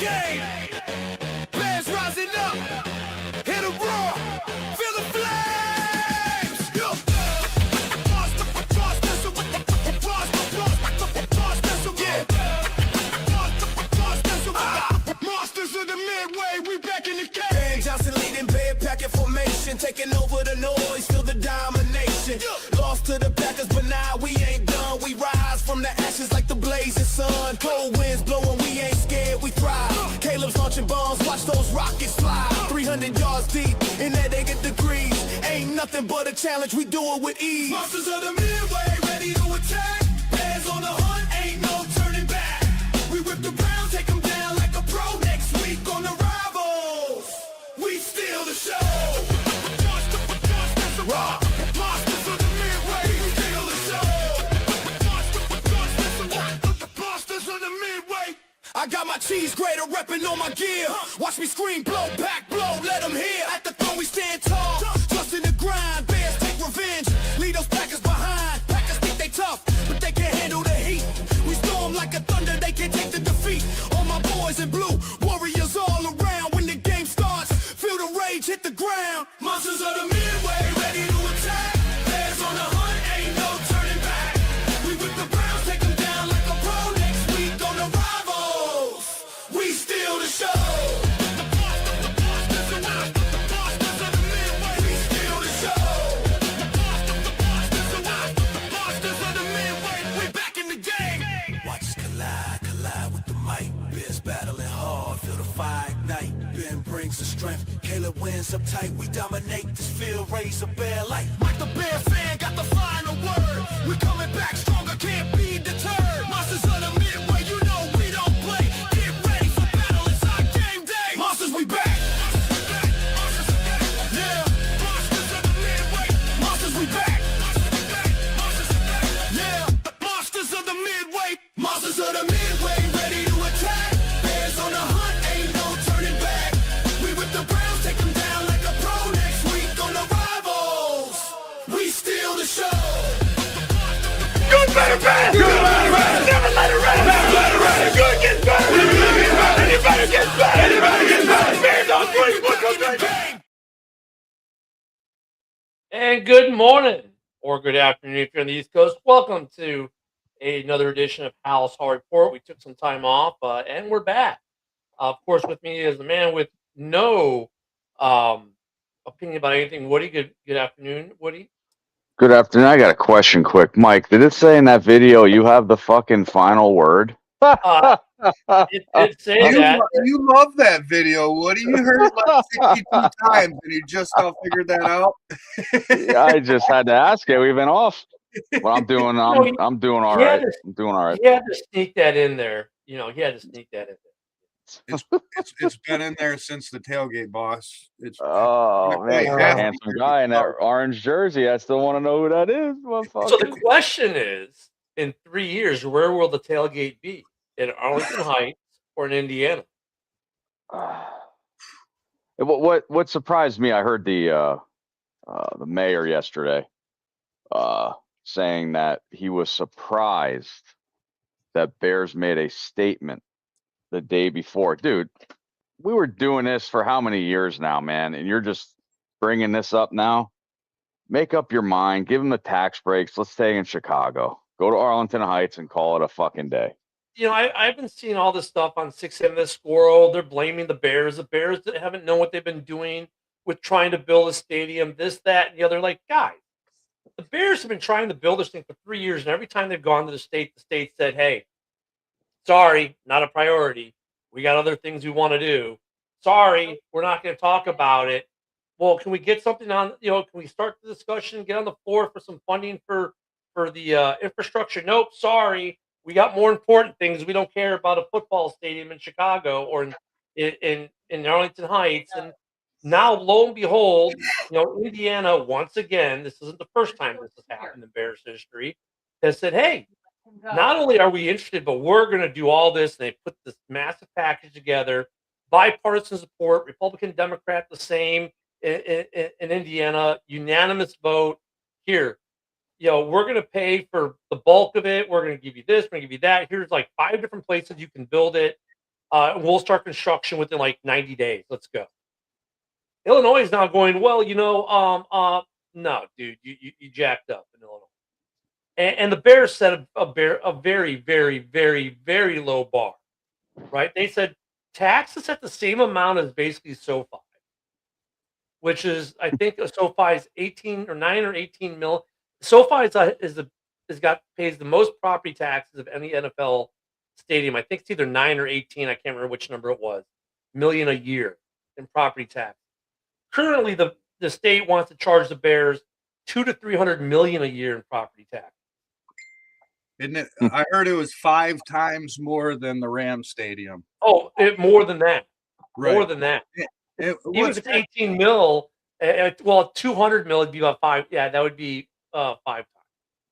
game. Bears rising up. Hit a roar. Feel the flames. Yo. Monsters of the midway. We back in the game. Van Johnson leading bed packing formation. Taking over the noise. Feel the domination. Lost to the Packers, but now we ain't done. We rise from the ashes like the blazing sun. Cold winds blowing, we ain't scared, we thrive. Caleb's launching bombs, watch those rockets fly. 300 yards deep, in that they get degrees. Ain't nothing but a challenge, we do it with ease. Monsters of the midway, ready to attack. Bears on the hunt, ain't no turning back. We whip the ground, take them down like a pro. Next week on the Rivals, we steal the show. Rock. Monsters of the midway, we steal the show. Monsters of the midway. I got my cheese grater reppin' on my gear. Watch me scream, blow, back, blow, let them hear. At the throne we stand tall, trust in the grind. Bears take revenge, leave those Packers behind. Packers think they tough, but they can't handle the heat. We storm like a thunder, they can't take the defeat. All my boys in blue, warriors all around. When the game starts, feel the rage hit the ground. Monsters of the midway, ready to attack. Bears on the hunt, ain't no turning back. We whip the Browns, take them down like a pro. Next week on the Rivals, we steal the show. Monsters of the midway, we steal the show. Monsters of the midway, we back in the game. Watch us collide with the mic. Bears battling hard, feel the fire ignite. Ben brings the strength, Caleb wins up tight. We dominate this field, raise a bear light. Like the Bear fan got the final word. We coming back stronger, can't be deterred. Monsters of the midway, you know we don't play. Get ready for battle, it's our game day. Monsters, we back. Yeah, monsters of the midway. Monsters, we back. Yeah, monsters of the midway. Monsters of the midway, ready to attack. Bears on the hunt, ain't no turning back. We whip the Browns, take them down like a pro. Next week on the Rivals, we steal the show. Good, better, bad. Good, better, bad. Never let it rest. Never let it rest. Good gets better. Anybody gets better. Anybody gets better. Bears on three. What goes right? And good morning or good afternoon if you're on the East Coast. Welcome to another edition of Halas Report. We took some time off and we're back. Of course, with me is the man with no opinion about anything. Woody, good afternoon, Woody. Good afternoon. I got a question quick. Mike, did it say in that video you have the fucking final word? It did say that. You love that video, Woody. You heard it like 62 times and you just now figured that out. Yeah, I just had to ask it. We've been off. Well, I'm doing all right. I'm doing all right. He had to sneak that in there. You know, he had to sneak that in there. It's been in there since the tailgate, boss. Oh man, he's a handsome guy in that orange jersey. I still want to know who that is. So the question is, in 3 years, where will the tailgate be? In Arlington Heights or in Indiana? What surprised me? I heard the mayor yesterday saying that he was surprised that Bears made a statement the day before. Dude, we were doing this for how many years now, man? And you're just bringing this up now? Make up your mind. Give them the tax breaks. Let's stay in Chicago. Go to Arlington Heights and call it a fucking day. You know, I've been seeing all this stuff on 6 the Squirrel. They're blaming the Bears. The Bears that haven't known what they've been doing with trying to build a stadium, this, that, and the other. Like, guys, the Bears have been trying to build this thing for 3 years, and every time they've gone to the state said, hey, sorry, not a priority. We got other things we want to do. Sorry, we're not going to talk about it. Well, can we get something on, can we start the discussion, get on the floor for some funding for the infrastructure? Nope, sorry. We got more important things. We don't care about a football stadium in Chicago or in Arlington Heights. And now, lo and behold, Indiana, once again, this isn't the first time this has happened in Bears history, has said, hey, not only are we interested, but we're going to do all this. And they put this massive package together, bipartisan support, Republican, Democrat, the same in Indiana, unanimous vote. Here, we're going to pay for the bulk of it. We're going to give you this. We're going to give you that. Here's like 5 different places you can build it. We'll start construction within like 90 days. Let's go. Illinois is now going, well, no, dude, you jacked up in Illinois. And the Bears set a very, very, very, very low bar, right? They said taxes at the same amount as basically SoFi, which is, I think, a SoFi is 18 or 9 or 18 mil. SoFi pays the most property taxes of any NFL stadium. I think it's either 9 or 18. I can't remember which number it was. Million a year in property tax. Currently, the state wants to charge the Bears 200 to 300 million a year in property tax. Isn't it? I heard it was 5 times more than the Ram Stadium. Oh, more than that. Right. More than that. Even What's if it's 18 mil, well, 200 mil would be about 5. Yeah, that would be 5 times.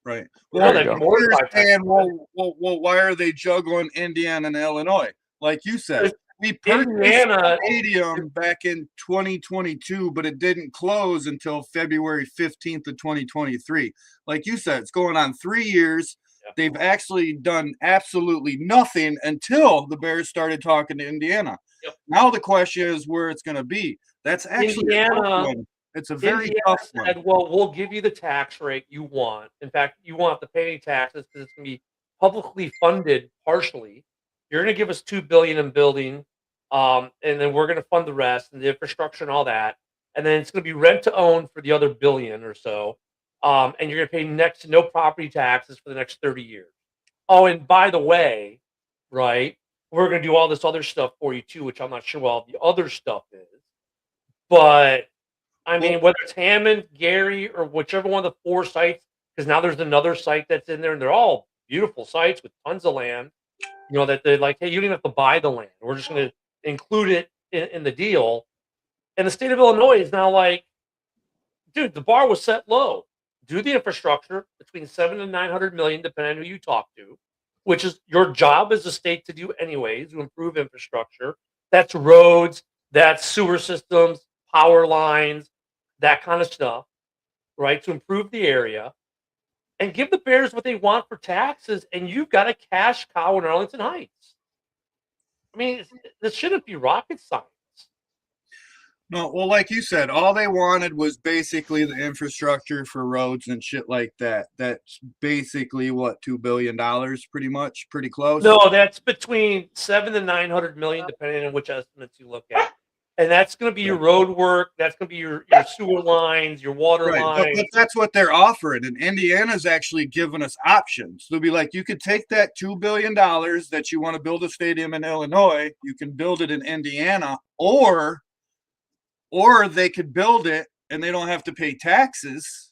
Right. No, Well, that'd you be go. more than 5 times. well, why are they juggling Indiana and Illinois? Like you said, we purchased Indiana- the stadium back in 2022, but it didn't close until February 15th of 2023. Like you said, it's going on 3 years. Yeah. They've actually done absolutely nothing until the Bears started talking to Indiana. Yep. Now the question is where it's going to be. That's actually a tough Indiana- one. It's a very Indiana tough one. said, well, we'll give you the tax rate you want. In fact, you won't have to pay any taxes because it's going to be publicly funded partially. You're going to give us $2 billion in building, and then we're going to fund the rest and the infrastructure and all that. And then it's going to be rent to own for the other $1 billion or so. And you're going to pay next to no property taxes for the next 30 years. Oh, and by the way, right, we're going to do all this other stuff for you too, which I'm not sure what all the other stuff is. But I mean, whether it's Hammond, Gary, or whichever one of the 4 sites, because now there's another site that's in there, and they're all beautiful sites with tons of land. That they're like, hey, you don't even have to buy the land. We're just going to include it in the deal. And the state of Illinois is now like, dude, the bar was set low. Do the infrastructure between 700 and 900 million, depending on who you talk to, which is your job as a state to do anyways, to improve infrastructure. That's roads, that's sewer systems, power lines, that kind of stuff, right? To improve the area and give the Bears what they want for taxes. And you've got a cash cow in Arlington Heights. I mean, this shouldn't be rocket science. No, well, like you said, all they wanted was basically the infrastructure for roads and shit like that. That's basically what, $2 billion, pretty much, pretty close. No, that's between 700 and 900 million, depending on which estimates you look at. And that's going to be your road work. That's going to be your sewer lines, your water Right, lines. but that's what they're offering. And Indiana's actually giving us options. They'll be like, you could take that $2 billion that you want to build a stadium in Illinois, you can build it in Indiana, or they could build it and they don't have to pay taxes.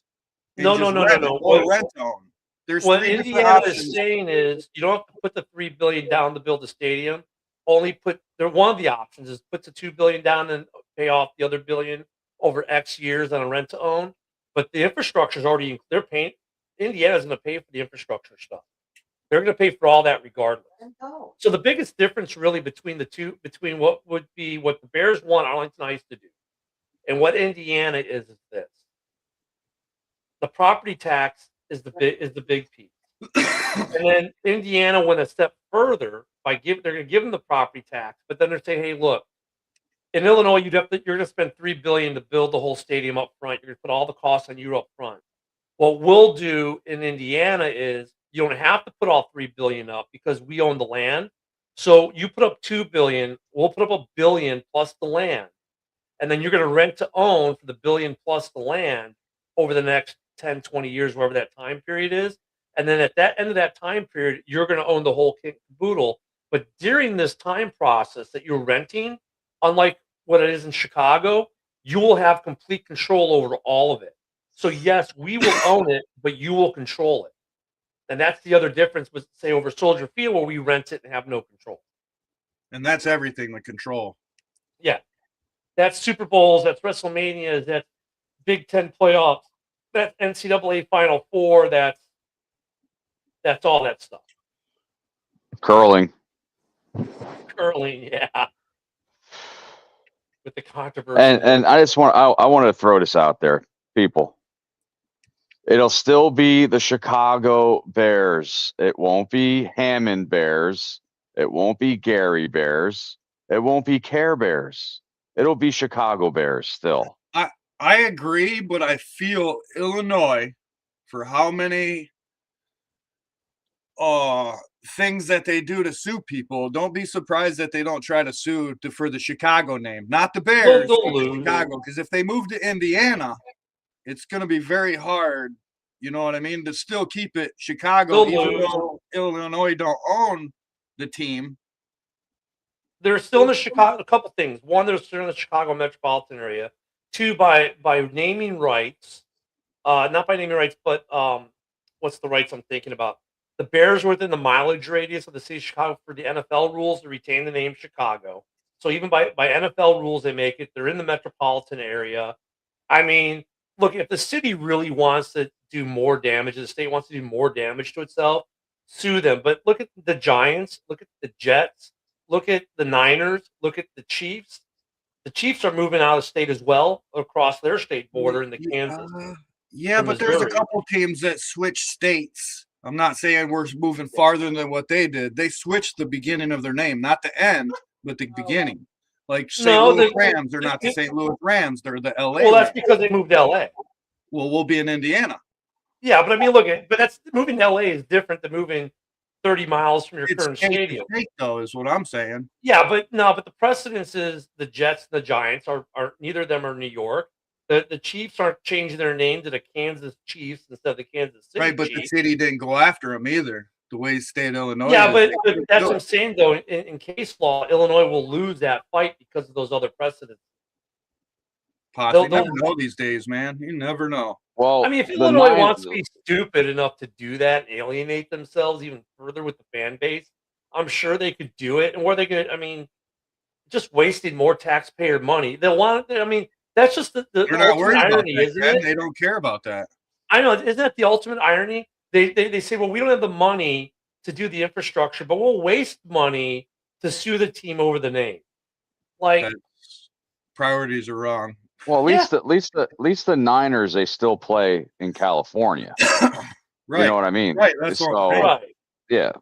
and No, just no, rent no. it or rent own. There's What 3 different Indiana is options. saying is you don't have to put the $3 billion down to build a stadium. Only one of the options is put the $2 billion down and pay off the other $1 billion over X years on a rent to own. But the infrastructure is already they're paying. Indiana's going to pay for the infrastructure stuff. They're going to pay for all that regardless. So the biggest difference really between the two, between what would be what the Bears want Arlington Heights to do and what Indiana is this. The property tax is the big piece. And then Indiana went a step further by they're going to give them the property tax, but then they're saying, hey, look, in Illinois, you're going to spend $3 billion to build the whole stadium up front. You're going to put all the costs on you up front. What we'll do in Indiana is you don't have to put all $3 billion up because we own the land. So you put up $2 billion, we'll put up $1 billion plus the land, and then you're going to rent to own for the $1 billion plus the land over the next 10, 20 years, whatever that time period is. And then at that end of that time period, you're going to own the whole kit and caboodle. But during this time process that you're renting, unlike what it is in Chicago, you will have complete control over all of it. So yes, we will own it, but you will control it. And that's the other difference with, say, over Soldier Field, where we rent it and have no control. And that's everything, the control. Yeah. That's Super Bowls, that's WrestleManias, that's Big Ten playoffs, that's NCAA Final Four, that's all that stuff. Curling. Curling, yeah. With the controversy. And I just I want to throw this out there, people. It'll still be the Chicago Bears. It won't be Hammond Bears. It won't be Gary Bears. It won't be Care Bears. It'll be Chicago Bears still. I agree, but I feel Illinois, for how many things that they do to sue people, don't be surprised that they don't try to sue for the Chicago name, not the Bears, They'll but the lose. Chicago. Because if they move to Indiana, it's going to be very hard. You know what I mean? To still keep it Chicago, They'll even lose. though Illinois don't own the team. They're still in the Chicago. A couple things. One, they're still in the Chicago metropolitan area. Two, by naming rights, not by naming rights, but what's the rights I'm thinking about? The Bears were within the mileage radius of the city of Chicago for the NFL rules to retain the name Chicago. So even by NFL rules, they make it. They're in the metropolitan area. I mean, look, if the city really wants to do more damage, the state wants to do more damage to itself, sue them. But look at the Giants, look at the Jets, look at the Niners, look at the Chiefs. The Chiefs are moving out of state as well across their state border into Kansas. Yeah, or but there's a Missouri. couple teams that switch states. I'm not saying we're moving farther than what they did. They switched the beginning of their name, not the end, but the beginning. Like St. No, Louis the, Rams, they're not the St. Louis Rams, they're the LA well, that's Rams. because they moved to LA. Well, we'll be in Indiana. Yeah, but I mean, look, but that's moving to LA is different than moving 30 miles from your It's current state to stadium. state, though, is what I'm saying. Yeah, but the precedence is the Jets and the Giants are neither of them are New York. The Chiefs aren't changing their name to the Kansas Chiefs instead of the Kansas City Right, but Chiefs. the city didn't go after them either. The way state Illinois Yeah, is. but that's what I'm saying, though. In case law, Illinois will lose that fight because of those other precedents. You never know these days, man. You never know. Well, I mean, if Illinois wants to be stupid enough to do that and alienate themselves even further with the fan base, I'm sure they could do it. And where they could, I mean, just wasting more taxpayer money. They'll want it. I mean, that's just the They're not worried ultimate about irony, that, isn't Ken. it? They don't care about that. I know. Isn't that the ultimate irony? They say, well, we don't have the money to do the infrastructure, but we'll waste money to sue the team over the name. Like, Priorities are wrong. Well, at least the Niners, they still play in California. Right. You know what I mean? Right. That's what I'm saying. right. Yeah.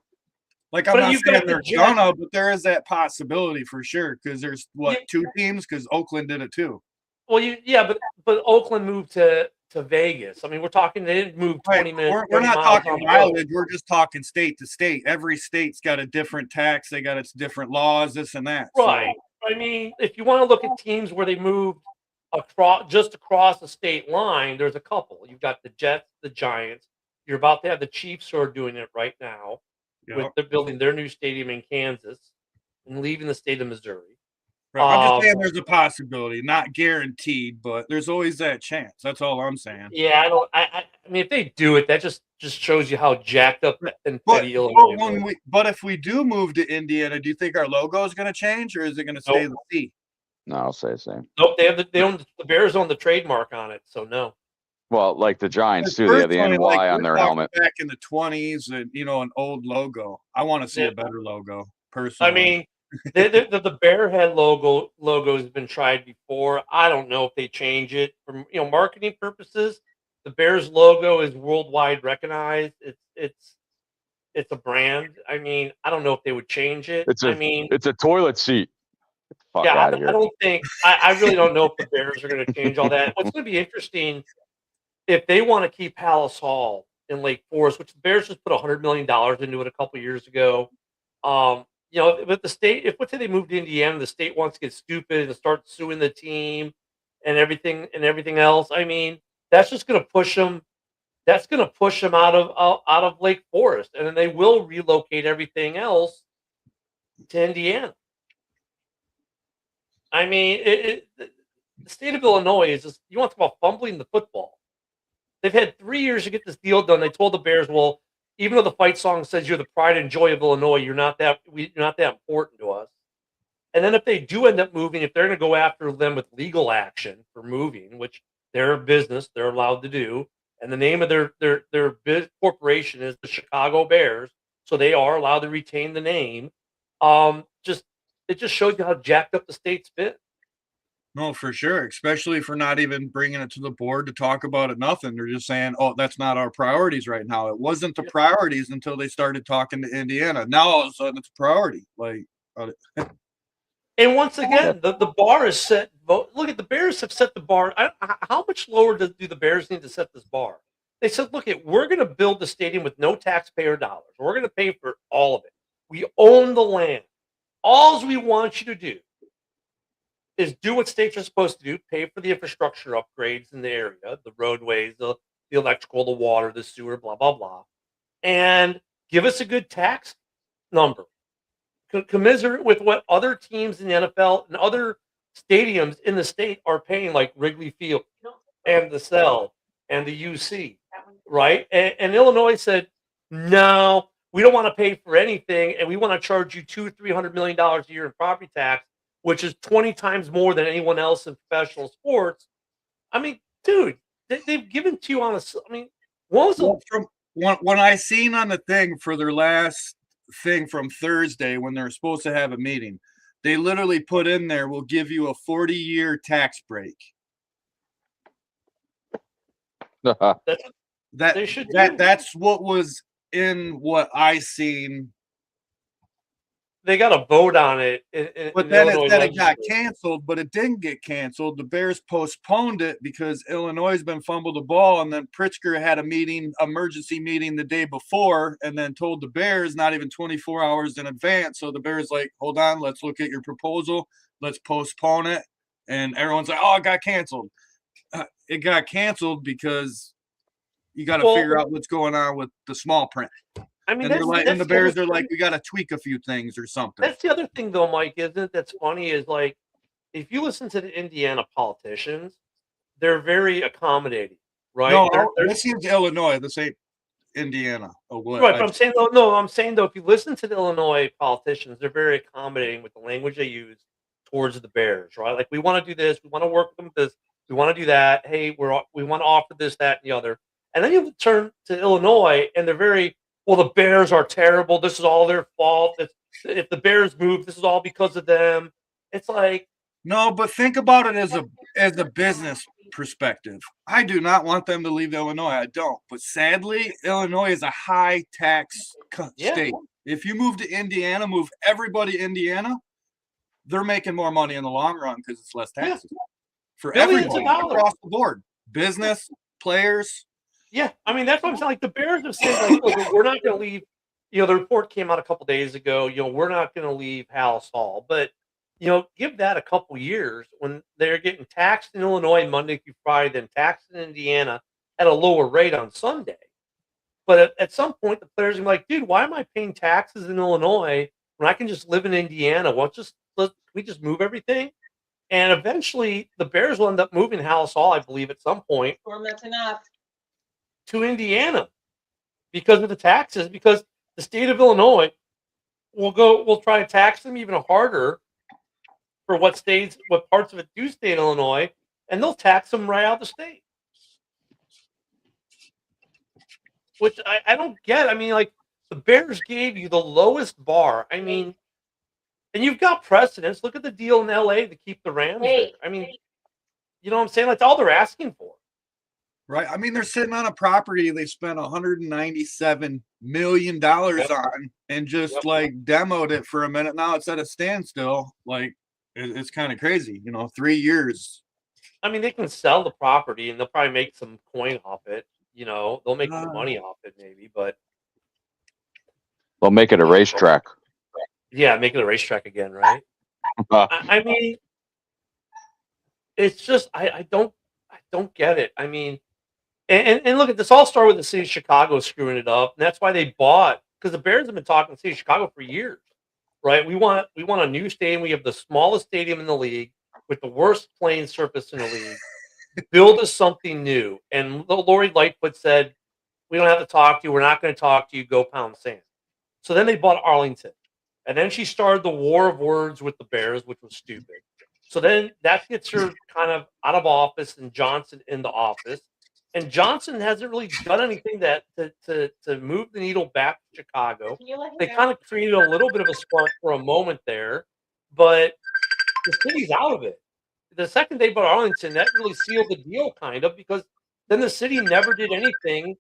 Like, I'm But not you've saying got the they're Jets. gonna, but there is that possibility for sure. Because there's two teams? Because Oakland did it too. Well, but Oakland moved to Vegas. I mean, we're talking they didn't move 20 minutes. We're 30 not miles talking on the road. mileage. We're just talking state to state. Every state's got a different tax. They got its different laws, this and that. Right. I mean, if you want to look at teams where they moved across the state line, there's a couple. You've got the Jets, the Giants. You're about to have the Chiefs who are doing it right now. They're building their new stadium in Kansas and leaving the state of Missouri. Right. I'm just saying there's a possibility, not guaranteed, but there's always that chance. That's all I'm saying. Yeah, I mean, if they do it, that just shows you how jacked up and petty Illinois. But if we do move to Indiana, do you think our logo is going to change, or is it going to stay the C? No, I'll say the same. Nope, they own the Bears own the trademark on it, so no. Well, like the Giants too, they have the NY on their helmet. Back in the 20s, and an old logo. I want to see a better logo, personally. I mean, the Bearhead logo has been tried before. I don't know if they change it for marketing purposes. The Bears logo is worldwide recognized. It's a brand. I mean, I don't know if they would change it. It's a toilet seat. Yeah, I don't think. I really don't know if the Bears are going to change all that. What's going to be interesting if they want to keep Halas Hall in Lake Forest, which the Bears just put $100 million into it a couple years ago. But the state, if let's say they moved to Indiana, the state wants to get stupid and start suing the team and everything else. I mean, that's just going to push them. That's going to push them out of Lake Forest, and then they will relocate everything else to Indiana. I mean, the state of Illinois is just, you want to talk about fumbling the football. They've had 3 years to get this deal done. They told the Bears, well, even though the fight song says you're the pride and joy of Illinois, you're not that important to us. And then if they do end up moving, if they're going to go after them with legal action for moving, which they're a business, they're allowed to do, and the name of their big corporation is the Chicago Bears, so they are allowed to retain the name. It just shows you how jacked up the state's been. No, for sure. Especially for not even bringing it to the board to talk about it. Nothing. They're just saying, "Oh, that's not our priorities right now." It wasn't the priorities until they started talking to Indiana. Now all of a sudden it's a priority. Like, And once again, the bar is set. Look at the Bears have set the bar. How much lower do the Bears need to set this bar? They said, look, we're going to build the stadium with no taxpayer dollars. We're going to pay for all of it. We own the land. All we want you to do is do what states are supposed to do, pay for the infrastructure upgrades in the area, the roadways, the electrical, the water, the sewer, blah, blah, blah, and give us a good tax number. Commiserate with what other teams in the NFL and other stadiums in the state are paying, like Wrigley Field and the Cell and the UC, right? And Illinois said, no, we don't want to pay for anything, and we want to charge you $200-300 million a year in property tax, which is 20 times more than anyone else in professional sports. I mean, dude, they've given to you on a. I mean, when I seen on the thing for their last thing from Thursday when they're supposed to have a meeting, they literally put in there, "We'll give you a 40-year tax break." That's what was in what I seen. They got a vote on it, but then it said it got canceled, but it didn't get canceled. The Bears postponed it because Illinois has been fumbled the ball, and then Pritzker had a emergency meeting the day before, and then told the Bears not even 24 hours in advance. So the Bears like, hold on, let's look at your proposal, let's postpone it, and everyone's like, oh, it got canceled. It got canceled because you got to figure out what's going on with the small print. I mean, and the Bears are like, we got to tweak a few things or something. That's the other thing, though, Mike, isn't it? That's funny is like, if you listen to the Indiana politicians, they're very accommodating, right? No, this is Illinois. This ain't Indiana. Right, but I'm saying, I'm saying though, if you listen to the Illinois politicians, they're very accommodating with the language they use towards the Bears, right? Like, we want to do this, we want to work with them with this, we want to do that. Hey, we want to offer this, that, and the other. And then you turn to Illinois, and they're very, well, the Bears are terrible. This is all their fault. If the Bears move, this is all because of them. It's like, no, but think about it as a business perspective. I do not want them to leave Illinois. I don't. But sadly, Illinois is a high tax state. If you move to Indiana, move everybody to Indiana, they're making more money in the long run because it's less taxes for everybody across the board. Business, players. Yeah, I mean, that's what I'm saying. Like, the Bears have said, like, we're not going to leave. The report came out a couple days ago. We're not going to leave Halas Hall, but give that a couple years when they're getting taxed in Illinois Monday through Friday, then taxed in Indiana at a lower rate on Sunday. But at some point, the players are like, dude, why am I paying taxes in Illinois when I can just live in Indiana? Can we just move everything? And eventually, the Bears will end up moving Halas Hall, I believe, at some point. That's enough. To Indiana because of the taxes, because the state of Illinois will try to tax them even harder for what parts of it do stay in Illinois, and they'll tax them right out of the state. Which I don't get. I mean, like, the Bears gave you the lowest bar. I mean, and you've got precedents. Look at the deal in LA to keep the Rams there. I mean, you know what I'm saying? That's all they're asking for. Right. I mean, they're sitting on a property they spent $197 million on and just like demoed it for a minute. Now it's at a standstill. Like, it's kind of crazy, 3 years. I mean, they can sell the property and they'll probably make some coin off it. They'll make some money off it maybe, but they'll make it a racetrack. Yeah, make it a racetrack again, right? I mean, it's just I don't get it. I mean, and look at this. All started with the city of Chicago screwing it up, and that's why they bought, because the Bears have been talking to the city of Chicago for years, right? We want a new stadium. We have the smallest stadium in the league with the worst playing surface in the league. Build us something new. And Lori Lightfoot said, we don't have to talk to you. We're not going to talk to you. Go pound sand. So then they bought Arlington. And then she started the war of words with the Bears, which was stupid. So then that gets her kind of out of office and Johnson in the office. And Johnson hasn't really done anything to move the needle back to Chicago. They kind of created a little bit of a spark for a moment there, but the city's out of it. the second they bought Arlington, that really sealed the deal, kind of, because then the city never did anything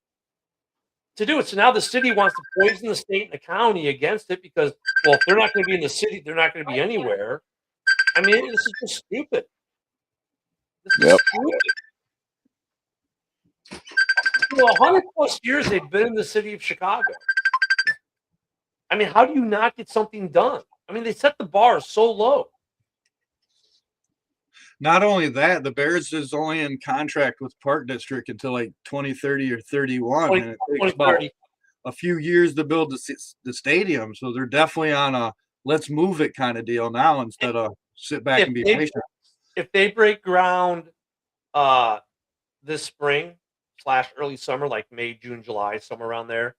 to do it. So now the city wants to poison the state and the county against it because, well, if they're not going to be in the city, they're not going to be anywhere. I mean, this is just stupid. This is Yep. stupid. 100 plus years they've been in the city of Chicago. I mean, how do you not get something done? I mean, they set the bar so low. Not only that, the Bears is only in contract with Park District until like 2030 or 31, and it takes about 2030. a few years to build the stadium. So they're definitely on a let's move it kind of deal now instead of sit back and be patient. If they break ground this spring / early summer, like May, June, July, somewhere around there,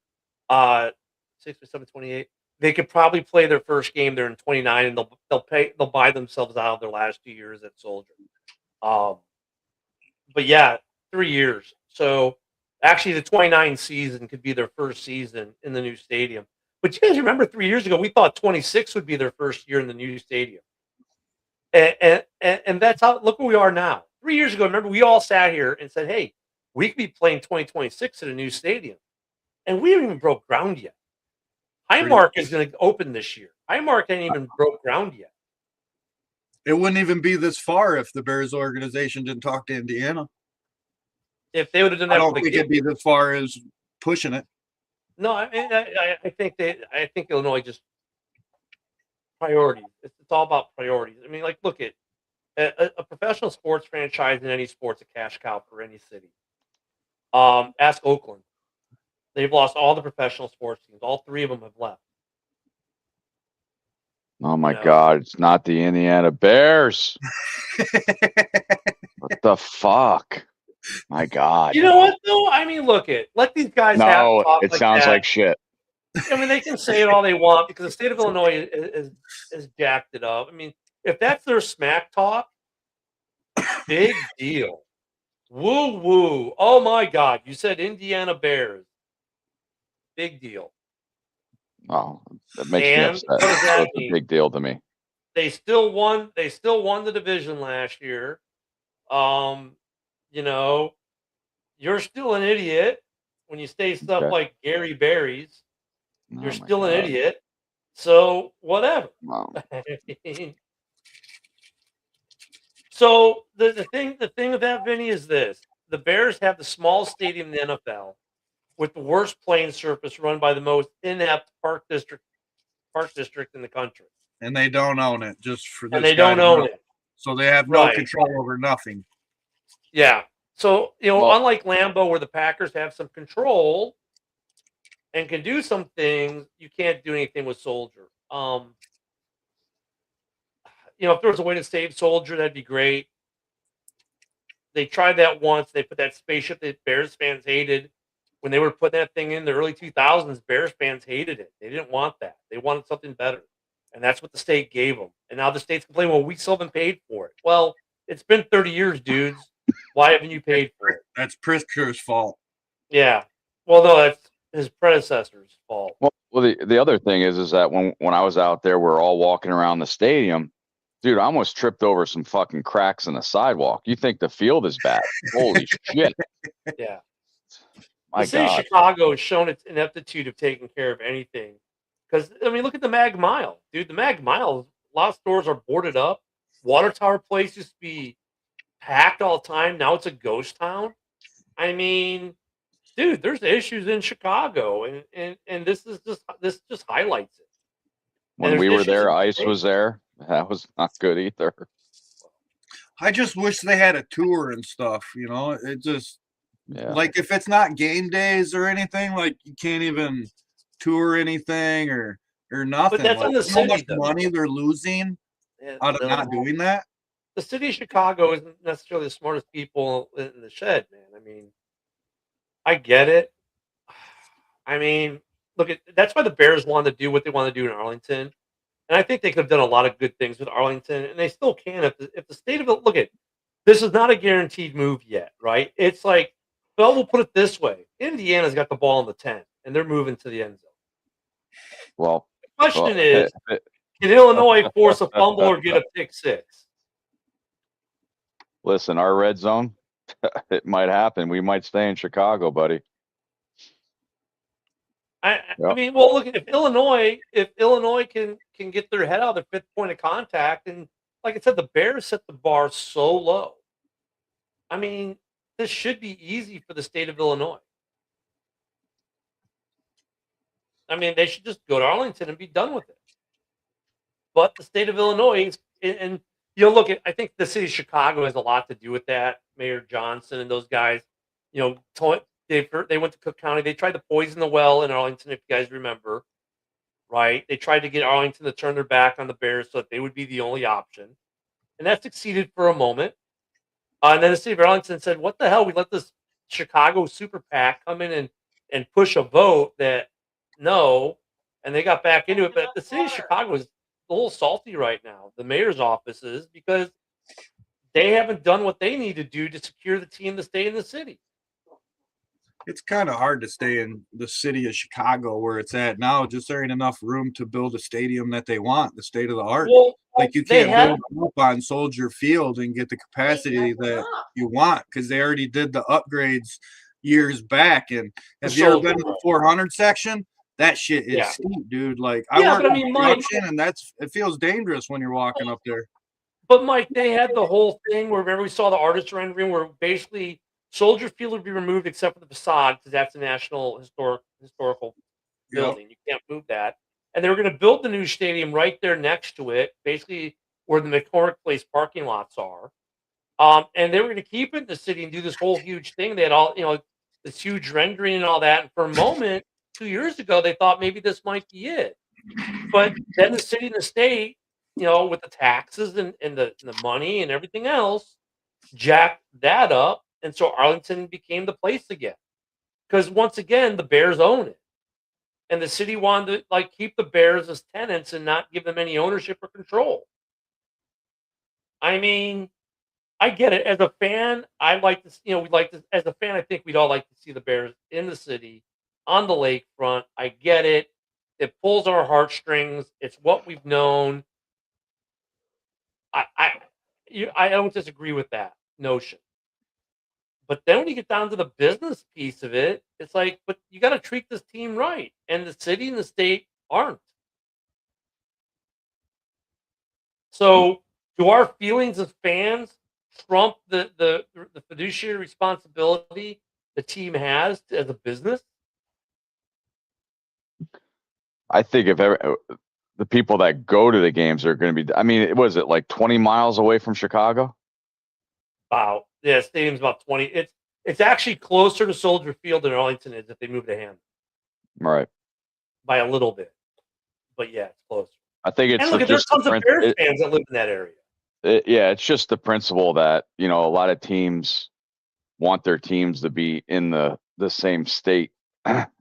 6 or 7, 28, they could probably play their first game there in 29, and they'll buy themselves out of their last 2 years at Soldier. But yeah, 3 years. So actually, the 29 season could be their first season in the new stadium. But you guys remember 3 years ago, we thought 26 would be their first year in the new stadium. And that's how, look where we are now. 3 years ago, remember, we all sat here and said, hey, we could be playing 2026 at a new stadium. And we haven't even broke ground yet. Highmark is going to open this year. Highmark ain't even broke ground yet. It wouldn't even be this far if the Bears organization didn't talk to Indiana. If they would have done that, I don't think it'd be this far as pushing it. No, I mean, I think Illinois just priorities. It's all about priorities. I mean, like, look at a professional sports franchise in any sport's a cash cow for any city. Ask Oakland. They've lost all the professional sports teams. All 3 of them have left. Oh my God, it's not the Indiana Bears. What the fuck? My God. You know what, though? I mean, let these guys have talk it like sounds that. like shit. I mean, they can say it all they want because the state of Illinois is jacked it up. I mean, if that's their smack talk, big deal. Woo woo. Oh my God. You said Indiana Bears. Big deal. Oh, that makes And me upset. what does that It's a mean? big deal to me. They still won the division last year. You're still an idiot when you say stuff Okay. like Gary Berry's. You're Oh my still an God. idiot. So whatever. Wow. So the thing with that, Vinny, is this: the Bears have the smallest stadium in the NFL with the worst playing surface, run by the most inept park district in the country, And they don't own it. Just for this, and they don't own it. so they have no Right. control over nothing. Yeah. So Well- unlike Lambeau, where the Packers have some control and can do some things, you can't do anything with Soldier. If there was a way to save Soldier, that'd be great. They tried that once. They put that spaceship that Bears fans hated. When they were putting that thing in the early 2000s, Bears fans hated it. They didn't want that. They wanted something better. And that's what the state gave them. And now the state's complaining, well, we still haven't paid for it. Well, it's been 30 years, dudes. Why haven't you paid for it? That's Pritzker's fault. Yeah. Well, no, that's his predecessor's fault. Well, the other thing is that when I was out there, we're all walking around the stadium. Dude, I almost tripped over some fucking cracks in the sidewalk. You think the field is bad? Holy shit. Yeah. My The city of God. Chicago has shown its ineptitude of taking care of anything. Because, I mean, look at the Mag Mile. Dude, the Mag Mile, a lot of stores are boarded up. Water Tower Place used to be packed all the time. Now it's a ghost town. I mean, dude, there's issues in Chicago, and this just highlights it. When we were there, ICE was there. That was not good either. I just wish they had a tour and stuff. It just like if it's not game days or anything, like you can't even tour anything or nothing. But that's like, in the how much city, though. money they're losing out of not doing that. The city of Chicago isn't necessarily the smartest people in the shed, man. I mean, I get it. I mean, that's why the Bears wanted to do what they want to do in Arlington. And I think they could have done a lot of good things with Arlington, and they still can if the state of it. Look at this is not a guaranteed move yet, right? It's like, well, we'll put it this way: Indiana's got the ball in the 10, and they're moving to the end zone. Well, The question is, can Illinois force a fumble or get a pick six? Listen, our red zone, it might happen. We might stay in Chicago, buddy. I Yep. mean, well, look, if Illinois can get their head out of their fifth point of contact, and like I said, the Bears set the bar so low. I mean, this should be easy for the state of Illinois. I mean, they should just go to Arlington and be done with it. But the state of Illinois and you know, look, I think the city of Chicago has a lot to do with that. Mayor Johnson and those guys, you know, they went to Cook County. They tried to poison the well in Arlington, if you guys remember, right? They tried to get Arlington to turn their back on the Bears so that they would be the only option, and that succeeded for a moment. And then the city of Arlington said, "What the hell? We let this Chicago super PAC come in and push a vote that no," and they got back into it. But the city of Chicago is a little salty right now. The mayor's office is because they haven't done what they need to do to secure the team to stay in the city. It's kind of hard to stay in the city of Chicago where it's at now. Just there ain't enough room to build a stadium that they want, the state of the art. Well, Like you they can't had build up on Soldier Field and get the capacity that you want because they already did the upgrades years back. And have you ever been to the 400 section? That shit is Yeah. steep, dude. Like Yeah, I work but I in mean, Mike- construction, and it feels dangerous when you're walking up there. But Mike, they had the whole thing where remember we saw the artist rendering where basically Soldier Field would be removed except for the facade because that's a national historical Yep. building. You can't move that. And they were going to build the new stadium right there next to it, basically where the McCormick Place parking lots are. And they were going to keep it in the city and do this whole huge thing. They had all, you know, this huge rendering and all that. And for a moment, 2 years ago, they thought maybe this might be it. But then the city and the state, you know, with the taxes and the money and everything else, jacked that up. And so Arlington became the place again. Because once again, the Bears own it. And the city wanted to like keep the Bears as tenants and not give them any ownership or control. I mean, I get it. As a fan, I like to, you know, we like to, as a fan, I think we'd all like to see the Bears in the city on the lakefront. I get it. It pulls our heartstrings. It's what we've known. I don't disagree with that notion. But then when you get down to the business piece of it, it's like, but you got to treat this team right, and the city and the state aren't. So, do our feelings as fans trump the fiduciary responsibility the team has as a business? I think if the people that go to the games are going to be, I mean, was it like 20 miles away from Chicago? Wow. Yeah, stadium's about 20. It's actually closer to Soldier Field than Arlington is if they move to Hammond Right. by a little bit. But yeah, it's close. I think it's And look, there's tons of Bears fans that live in that area. Yeah, it's just the principle that, you know, a lot of teams want their teams to be in the same state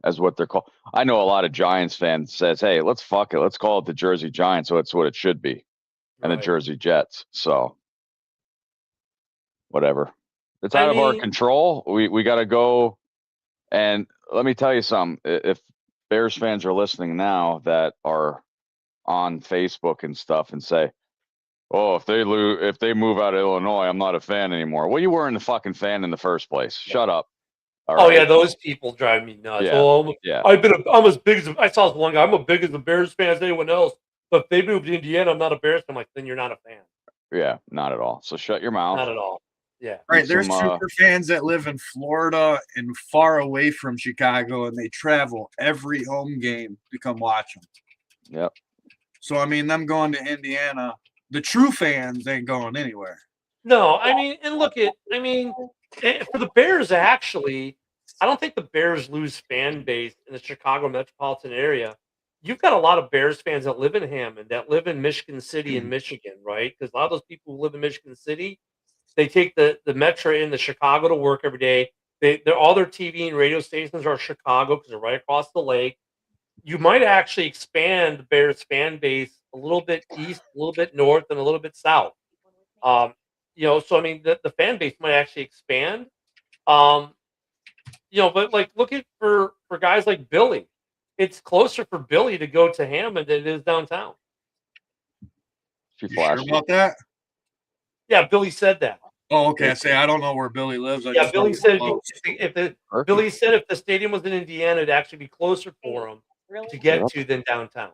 as what they're called. I know a lot of Giants fans says, hey, let's fuck it. Let's call it the Jersey Giants. So it's what it should be. And the Right. Jersey Jets. So whatever. It's out of our control. We got to go. And let me tell you something. If Bears fans are listening now that are on Facebook and stuff and say, oh, if they move out of Illinois, I'm not a fan anymore. Well, you weren't a fucking fan in the first place. Shut up. All Oh right? yeah, those people drive me nuts. Yeah. Oh, Yeah. I'm as big as I saw this one guy. I'm as big as the Bears fan as anyone else. But if they moved to Indiana, I'm not a Bears fan. I'm like, then you're not a fan. Yeah, not at all. So shut your mouth. Not at all. Yeah. Right, there's some, super fans that live in Florida and far away from Chicago, and they travel every home game to come watch them. Yep. So I mean, them going to Indiana, the true fans ain't going anywhere. No, I mean, and look at, I mean, for the Bears, actually, I don't think the Bears lose fan base in the Chicago metropolitan area. You've got a lot of Bears fans that live in Hammond, that live in Michigan City in Michigan, right? Because a lot of those people who live in Michigan City, they take the metro into Chicago to work every day. They're all their TV and radio stations are Chicago because they're right across the lake. You might actually expand the Bears fan base a little bit east, a little bit north, and a little bit south. You know, so I mean, the fan base might actually expand. You know, but like, look at for guys like Billy, it's closer for Billy to go to Hammond than it is downtown. She You sure flashed. about that? Yeah, Billy said that. Oh, okay. I say I don't know where Billy lives. I Yeah, just know Billy it's said close. Perfect. Billy said if the stadium was in Indiana, it'd actually be closer for him to get Yep. to than downtown.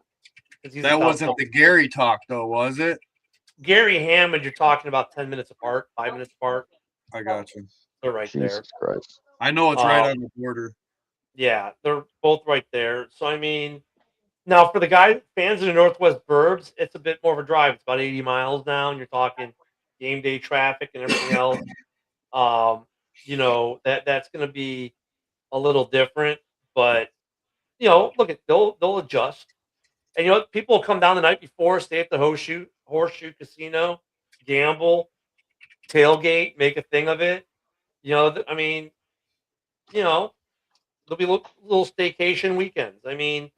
'Cause he's in That South wasn't the Philly. Gary talk, though, was it? Gary Hammond, you're talking about 10 minutes apart, 5 minutes apart. I got you. They're right there. Jesus Christ. I know it's right on the border. Yeah, they're both right there. So I mean, now for the fans in the Northwest Burbs, it's a bit more of a drive. It's about 80 miles now, and you're talking game day traffic and everything else. That's going to be a little different, but look at they'll adjust. And people will come down the night before, stay at the Horseshoe Casino, gamble, tailgate, make a thing of it. I mean, there'll be little staycation weekends. I mean,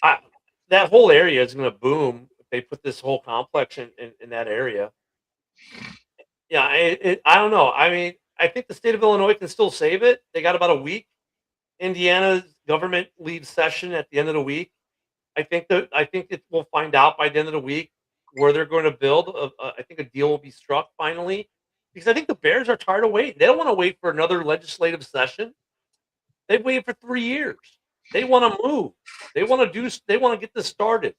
I, that whole area is going to boom if they put this whole complex in that area. Yeah, I don't know. I mean, I think the state of Illinois can still save it. They got about a week. Indiana's government leaves session at the end of the week. We'll find out by the end of the week where they're going to build. I think a deal will be struck finally, because I think the Bears are tired of waiting. They don't want to wait for another legislative session. They've waited for 3 years. They want to move. They want to get this started.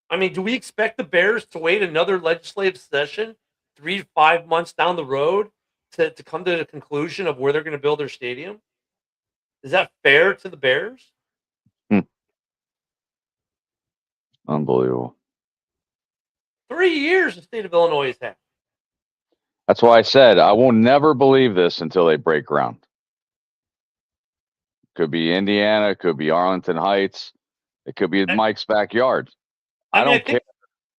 I mean, do we expect the Bears to wait another legislative session 3 to 5 months down the road to come to the conclusion of where they're going to build their stadium? Is that fair to the Bears? Unbelievable. 3 years the state of Illinois has had. That's why I said I will never believe this until they break ground. Could be Indiana, could be Arlington Heights, it could be Mike's backyard. I don't care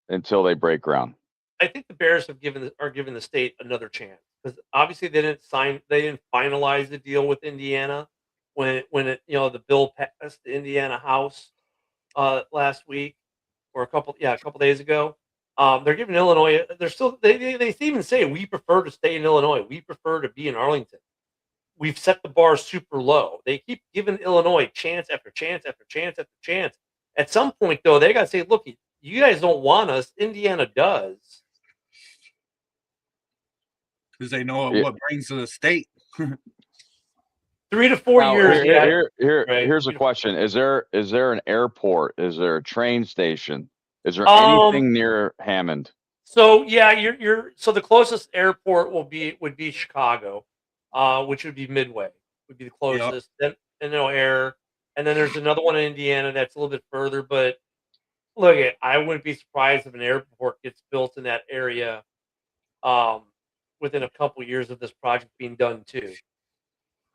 until they break ground. I think the Bears are giving the state another chance, because obviously they didn't finalize the deal with Indiana when the bill passed the Indiana House last week, or a couple days ago. They're giving Illinois. They're still they even say we prefer to stay in Illinois. We prefer to be in Arlington. We've set the bar super low. They keep giving Illinois chance after chance after chance after chance. At some point, though, they got to say, "Look, you guys don't want us. Indiana does." Because they know what brings to the state. 3 to 4 Now, years. here's a question: Is there an airport? Is there a train station? Is there Um, anything near Hammond? So yeah, so the closest airport would be Chicago, which would be Midway, would be the closest. Then O'Hare, and then there's another one in Indiana that's a little bit further. But look, I wouldn't be surprised if an airport gets built in that area within a couple years of this project being done too.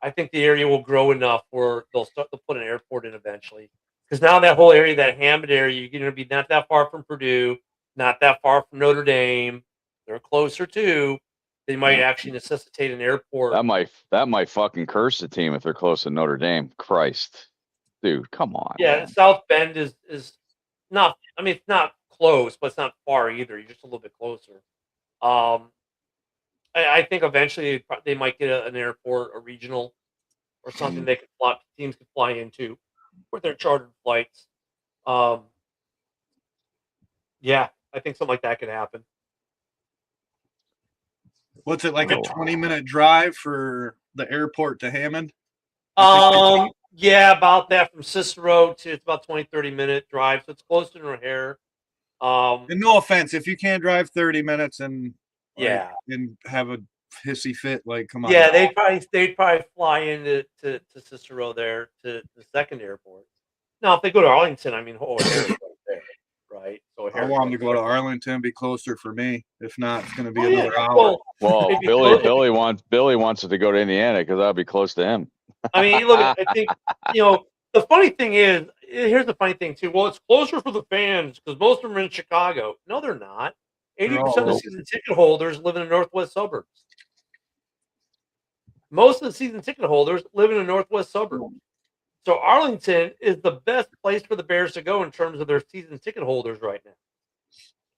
I think the area will grow enough where they'll put an airport in eventually. Because now that whole area, that Hammond area, you're going to be not that far from Purdue, not that far from Notre Dame. They're closer too. They might actually necessitate an airport. That might fucking curse the team if they're close to Notre Dame. Christ, dude, come on. Yeah, man. South Bend is not. I mean, it's not close, but it's not far either. You're just a little bit closer. I think eventually they might get an airport, a regional, or something they could teams could fly into with their chartered flights. Yeah, I think something like that could happen. What's it, like a 20-minute drive for the airport to Hammond? Yeah, about that from Cicero to it's about 20-30 minute drive, so it's closer to O'Hare. And no offense, if you can't drive 30 minutes and and have a hissy fit, like come on. Yeah, they'd probably fly into to Cicero there to the second airport. Now, if they go to Arlington, I mean, O'Hare is right there, right? So I want them to go to Arlington, be closer for me. If not, it's going to be another hour. Well, Billy wants it to go to Indiana because that'll be close to him. I mean, look, I think the funny thing is, here's the funny thing too. Well, it's closer for the fans because most of them are in Chicago. No, they're not. 80% of the season ticket holders live in the northwest suburbs. Most of the season ticket holders live in the northwest suburbs. So Arlington is the best place for the Bears to go in terms of their season ticket holders right now.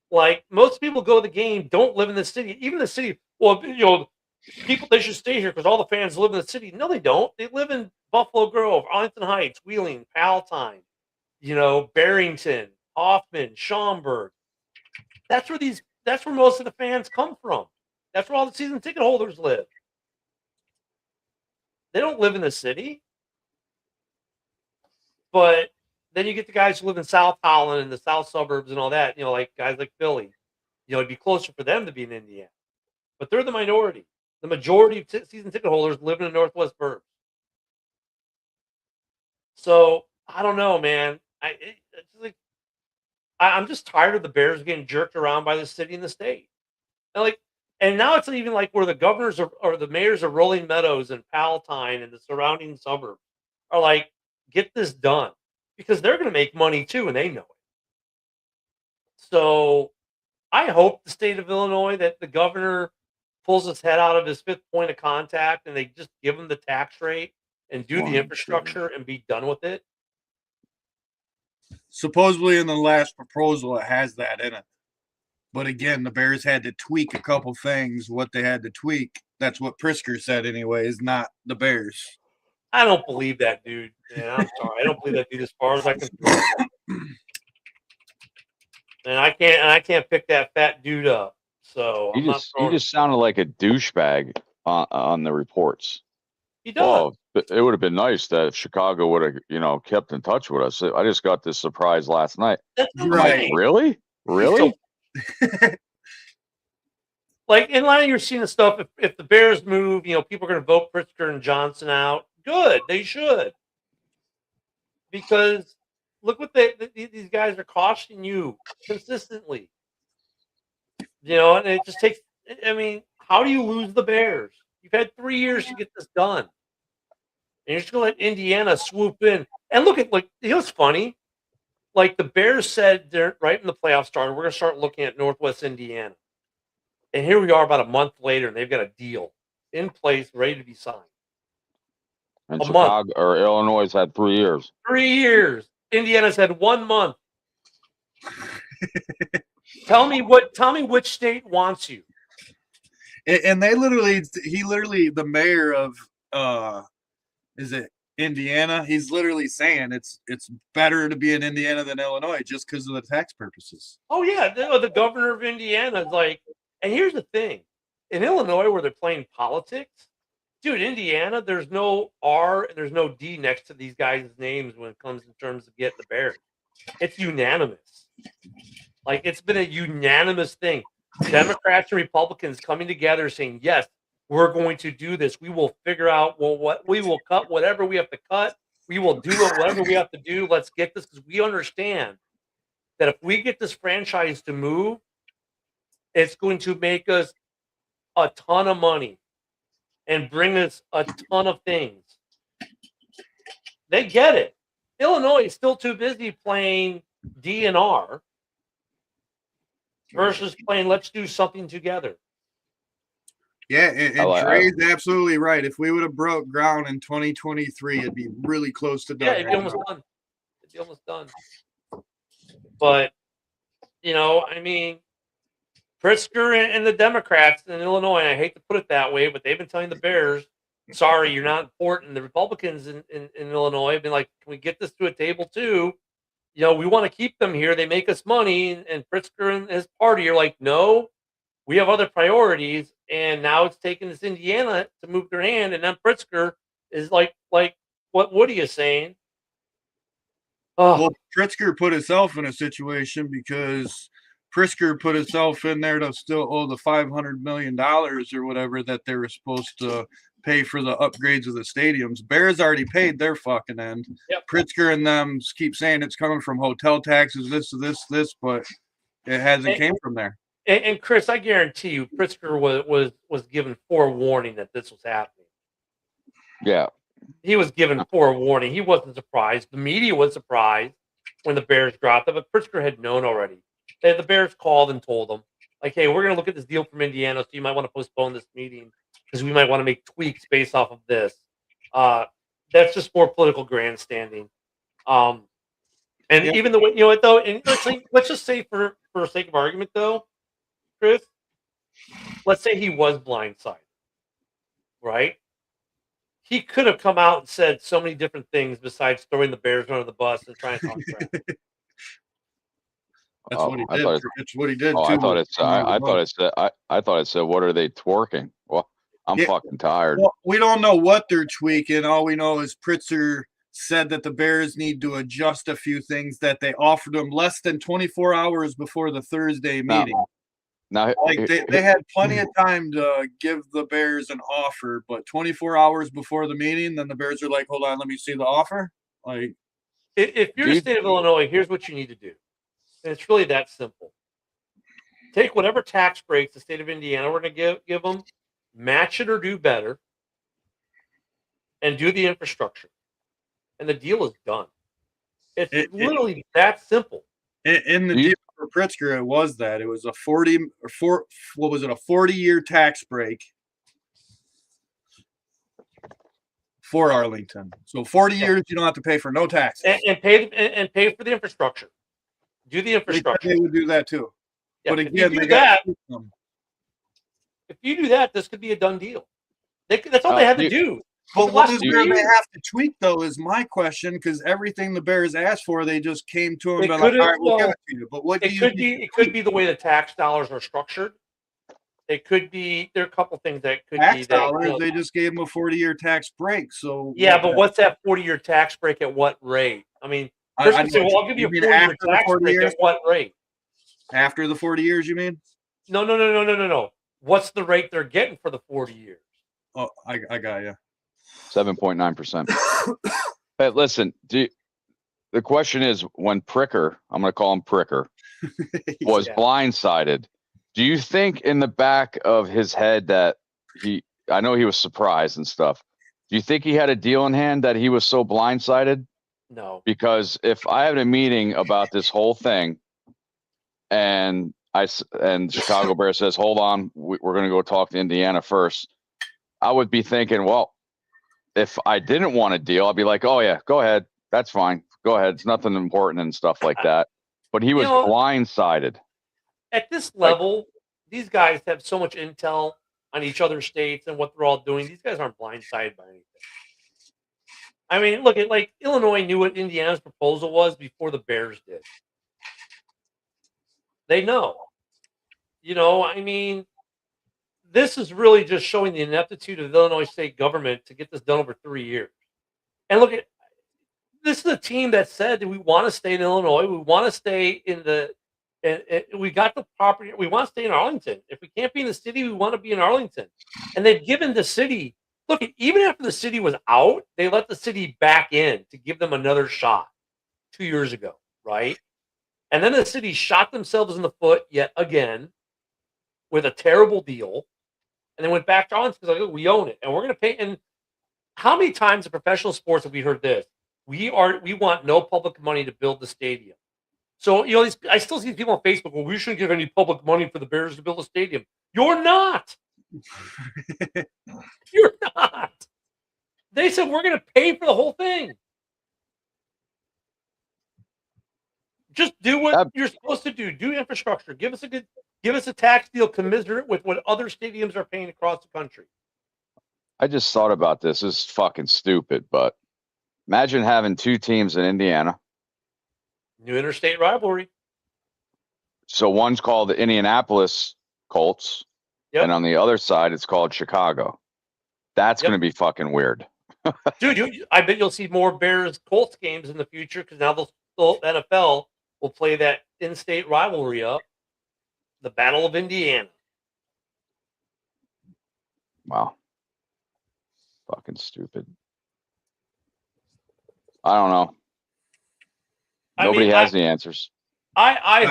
Like, most people go to the game, don't live in the city. Even the city, well, people, they should stay here because all the fans live in the city. No, they don't. They live in Buffalo Grove, Arlington Heights, Wheeling, Palatine, Barrington, Hoffman, Schaumburg. That's where most of the fans come from. That's where all the season ticket holders live. They don't live in the city. But then you get the guys who live in South Holland and the south suburbs and all that, like guys like Philly. It'd be closer for them to be in Indiana. But they're the minority. The majority of season ticket holders live in the Northwest burbs. So I don't know, man. I'm just tired of the Bears getting jerked around by the city and the state. And now it's even like where the governors or the mayors of Rolling Meadows and Palatine and the surrounding suburbs are like, get this done, because they're going to make money too, and they know it. So I hope the state of Illinois, that the governor pulls his head out of his fifth point of contact and they just give him the tax rate and do the infrastructure and be done with it. Supposedly in the last proposal, it has that in it. But again, the Bears had to tweak a couple things. What they had to tweak, that's what Prisker said anyways, not the Bears. I don't believe that dude. Man, I'm sorry. I don't believe that dude as far as I can throw him. And I can't pick that fat dude up. So he just sounded like a douchebag on the reports. He does. Well, it would have been nice that if Chicago would have, kept in touch with us. I just got this surprise last night. That's right. Really? So, like, in line, you're seeing the stuff. If the Bears move, people are going to vote Pritzker and Johnson out. Good, they should. Because look what these guys are costing you consistently. And it just takes. I mean, how do you lose the Bears? You've had 3 years to get this done, and you're just going to let Indiana swoop in. And look at what's funny. Like the Bears said, they're right when the playoffs started, we're going to start looking at Northwest Indiana. And here we are about a month later, and they've got a deal in place, ready to be signed. And Chicago or Illinois has had 3 years. 3 years. Indiana's had 1 month. Tell me which state wants you. And he literally, the mayor of, is it Indiana? He's literally saying it's better to be in Indiana than Illinois just because of the tax purposes. Oh yeah, the governor of Indiana is like, and here's the thing, in Illinois where they're playing politics, dude, Indiana, there's no R and there's no D next to these guys' names when it comes in terms of getting the Bears. It's unanimous. Like it's been a unanimous thing. Democrats and Republicans coming together saying, yes, we're going to do this. We will figure out what we will cut, whatever we have to cut. We will do it, whatever we have to do. Let's get this, because we understand that if we get this franchise to move, it's going to make us a ton of money and bring us a ton of things. They get it. Illinois is still too busy playing DNR versus playing let's do something together. Yeah, and Trey's absolutely right. If we would have broke ground in 2023, it'd be really close to done. Yeah, it'd be almost done. It'd be almost done. But, I mean, Pritzker and the Democrats in Illinois, I hate to put it that way, but they've been telling the Bears, sorry, you're not important. The Republicans in Illinois have been like, can we get this to a table too? We want to keep them here. They make us money. And Pritzker and his party are like, no, we have other priorities. And now it's taking this Indiana to move their hand. And then Pritzker is like what Woody is saying. Well, Pritzker put himself in a situation because Pritzker put himself in there to still owe the $500 million or whatever that they were supposed to pay for the upgrades of the stadiums. Bears already paid their fucking end. Yep. Pritzker and them keep saying it's coming from hotel taxes, this, but it hasn't came from there. And Chris, I guarantee you, Pritzker was given forewarning that this was happening. Yeah. He was given forewarning. He wasn't surprised. The media was surprised when the Bears dropped it, but Pritzker had known already. The Bears called and told him, like, hey, we're going to look at this deal from Indiana, so you might want to postpone this meeting because we might want to make tweaks based off of this. That's just more political grandstanding. Even the way, though, and let's just say for sake of argument, though, Chris, let's say he was blindsided, right? He could have come out and said so many different things besides throwing the Bears under the bus and trying to talk trash. That's what he I did. thought It's what he did oh, too. I thought it said, I thought it said, what are they twerking? Well, I'm Yeah. fucking tired. Well, we don't know what they're tweaking. All we know is Pritzker said that the Bears need to adjust a few things that they offered them less than 24 hours before the Thursday Now- meeting. Now, Like they had plenty of time to give the Bears an offer, but 24 hours before the meeting, then the Bears are like, "Hold on, let me see the offer." Like, If you're the Dude. state of Illinois, here's what you need to do. And it's really that simple. Take whatever tax breaks the state of Indiana we're going to give them, match it or do better, and do the infrastructure. And the deal is done. It's literally that simple. in the deal for Pritzker, it was that it was a 40-year tax break for Arlington. So 40 years, you don't have to pay for no taxes. And pay for the infrastructure. Do the infrastructure. They would do that too. Yeah, But if again, you they do that, got if you do that, this could be a done deal. That's all they had to do. But what does they they have to tweak, though, is my question, because everything the Bears asked for, they just came to him and like, all right, we'll give it to you. But what do you it could be the way the tax dollars are structured. It could be there are a couple things that could tax be that, dollars? They just gave him a 40-year tax break. So yeah, but what's that 40-year tax break at what rate? I mean, Chris would say, well, I'll give you a 40-year tax break at what rate? After the 40 years, you mean? No. What's the rate they're getting for the 40 years? Oh, I got you. 7.9%. Hey, listen, the question is, when Pricker, I'm going to call him Pricker, was blindsided, do you think in the back of his head that I know he was surprised and stuff. Do you think he had a deal in hand that he was so blindsided? No. Because if I had a meeting about this whole thing and Chicago Bears says, hold on, we're going to go talk to Indiana first, I would be thinking, well, if I didn't want a deal, I'd be like, oh yeah, go ahead. That's fine. Go ahead. It's nothing important and stuff like that. But he was blindsided. At this level, these guys have so much intel on each other's states and what they're all doing. These guys aren't blindsided by anything. I mean, look at like Illinois knew what Indiana's proposal was before the Bears did. They know. I mean, this is really just showing the ineptitude of the Illinois state government to get this done over 3 years. And look at this is a team that said that we want to stay in Illinois. We want to stay in we got the property. We want to stay in Arlington. If we can't be in the city, we want to be in Arlington. And they've given the city, look, even after the city was out, they let the city back in to give them another shot 2 years ago, right? And then the city shot themselves in the foot yet again with a terrible deal. And then went back to Arlington because like, we own it and we're going to pay. And how many times in professional sports have we heard this? We want no public money to build the stadium. So, I still see people on Facebook, well, we shouldn't give any public money for the Bears to build a stadium. You're not. You're not. They said we're going to pay for the whole thing. Just do what you're supposed to do. Do infrastructure. Give us a tax deal commensurate with what other stadiums are paying across the country. I just thought about this. This is fucking stupid, but imagine having two teams in Indiana. New interstate rivalry. So one's called the Indianapolis Colts, and on the other side, it's called Chicago. That's going to be fucking weird. Dude, I bet you'll see more Bears Colts games in the future because now the NFL will play that in-state rivalry up. The Battle of Indiana. Wow. Fucking stupid. I don't know. Nobody has the answers. I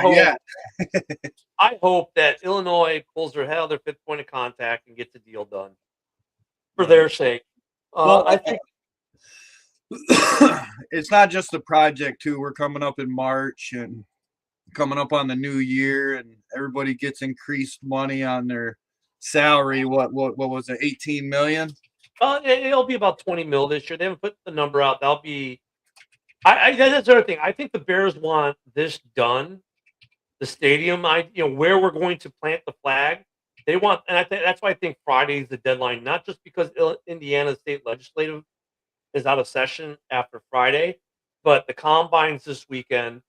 hope that Illinois pulls their head out of their fifth point of contact and gets the deal done for their sake. I think it's not just the project too. We're coming up in March and coming up on the new year, and everybody gets increased money on their salary. What was it? 18 million? It'll be about 20 mil this year. They haven't put the number out. That'll be. That's the other thing. I think the Bears want this done. The stadium, where we're going to plant the flag. They want, and that's why I think Friday is the deadline. Not just because Indiana State Legislative is out of session after Friday, but the combines this weekend.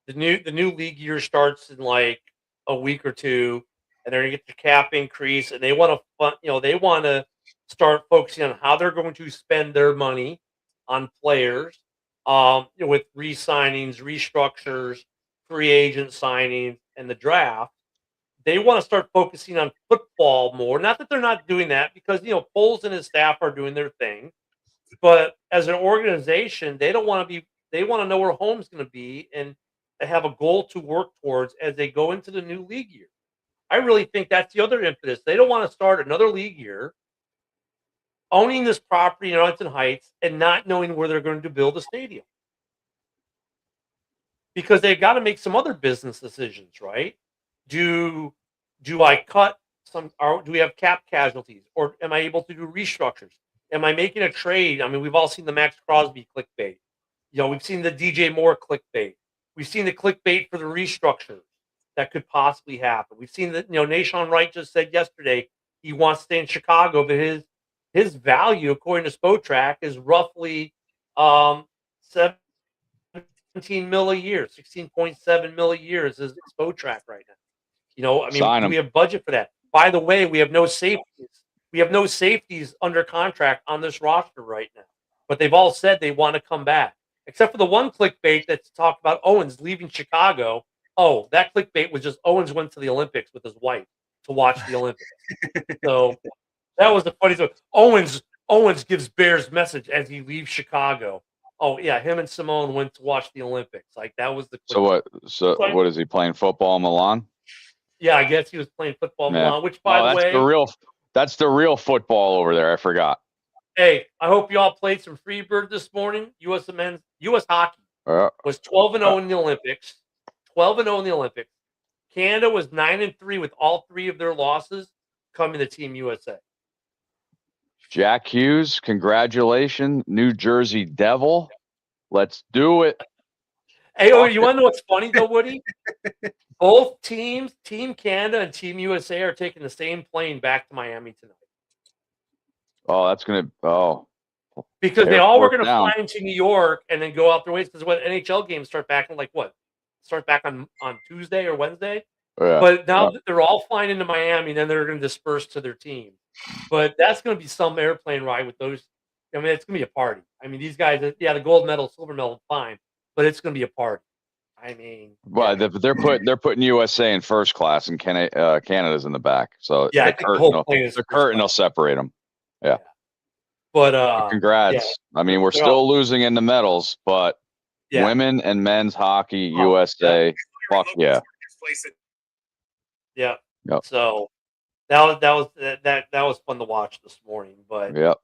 The new league year starts in like a week or two, and they're gonna get the cap increase, and they want to they want to start focusing on how they're going to spend their money on players, with re-signings, restructures, free agent signings, and the draft. They want to start focusing on football more. Not that they're not doing that, because Foles and his staff are doing their thing, but as an organization, they don't want to be. They want to know where home's going to be, and they have a goal to work towards as they go into the new league year. I really think that's the other impetus. They don't want to start another league year owning this property in Arlington Heights and not knowing where they're going to build a stadium, because they've got to make some other business decisions, right? Do do I cut some? Or do we have cap casualties, or am I able to do restructures? Am I making a trade? I mean, we've all seen the Max Crosby clickbait. We've seen the DJ Moore clickbait. We've seen the clickbait for the restructure that could possibly happen. We've seen that, Nashawn Wright just said yesterday he wants to stay in Chicago, but his value, according to Spotrac, is roughly 17 mil a year, 16.7 mil a year is his Spotrac right now. I mean, Sign do him. we have budget for that? By the way, we have no safeties. We have no safeties under contract on this roster right now. But they've all said they want to come back, except for the one clickbait that's talked about Owens leaving Chicago. Oh, that clickbait was just Owens went to the Olympics with his wife to watch the Olympics. So that was the funny thing. Owens gives Bears message as he leaves Chicago. Oh yeah, him and Simone went to watch the Olympics. Like, that was the So clickbait. what? So what is he playing football in Milan? Yeah, I guess he was playing football in Yeah. Milan, which, by Oh, the that's way, the real. That's the real football over there. I forgot. hey, I hope y'all played some Freebird this morning. U.S. hockey Uh, was 12-0 in the Olympics. 12-0 in the Olympics. Canada was 9-3 with all three of their losses coming to Team USA. Jack Hughes, congratulations, New Jersey Devil. Let's do it. Hey, Fuck you it. want to know what's funny though, Woody? Both teams, Team Canada and Team USA, are taking the same plane back to Miami tonight, Oh, that's gonna. Oh, because they all were airport going to down. fly into New York and then go out their ways. Because when NHL games start back in start back on Tuesday or Wednesday. Yeah. But now that they're all flying into Miami, and then they're going to disperse to their team. But that's going to be some airplane ride with those. I mean, it's going to be a party. I mean, these guys, yeah, the gold medal, silver medal, fine, but it's going to be a party. I mean, Well, yeah, they're putting USA in first class and Canada's in the back. So yeah, I the think the curtain whole plane is the first curtain will class. separate them. Yeah. But Congrats. yeah, I mean, we're they're all- still losing in the medals, but yeah, women and men's hockey, Oh, USA, fuck yeah. yeah. Yep. So that was fun to watch this morning. But Yep.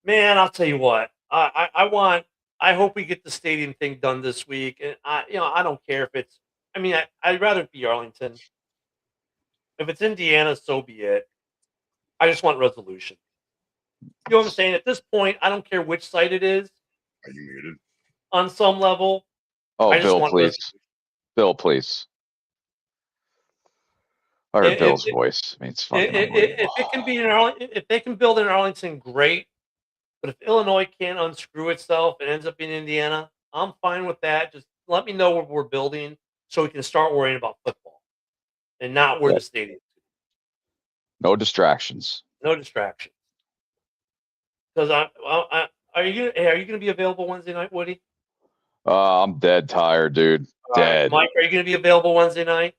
man, I'll tell you what, I hope we get the stadium thing done this week. And I don't care if it's. I mean, I'd rather it be Arlington. If it's Indiana, so be it. I just want resolution. You know what I'm saying? At this point, I don't care which site it is. Are you muted? On some level, Oh, I just Bill, want please. resolution. Bill, please. I heard If, Bill's if, voice. I mean, it's fucking if, unbelievable. if it can be in Arlington, if they can build in Arlington, great. But if Illinois can't unscrew itself and ends up in Indiana, I'm fine with that. Just let me know what we're building so we can start worrying about football and not where Yep. the stadium. No distractions. No distractions. Because are you gonna be available Wednesday night, Woody? I'm dead tired, dude. All right, Dead. Mike, are you gonna be available Wednesday night?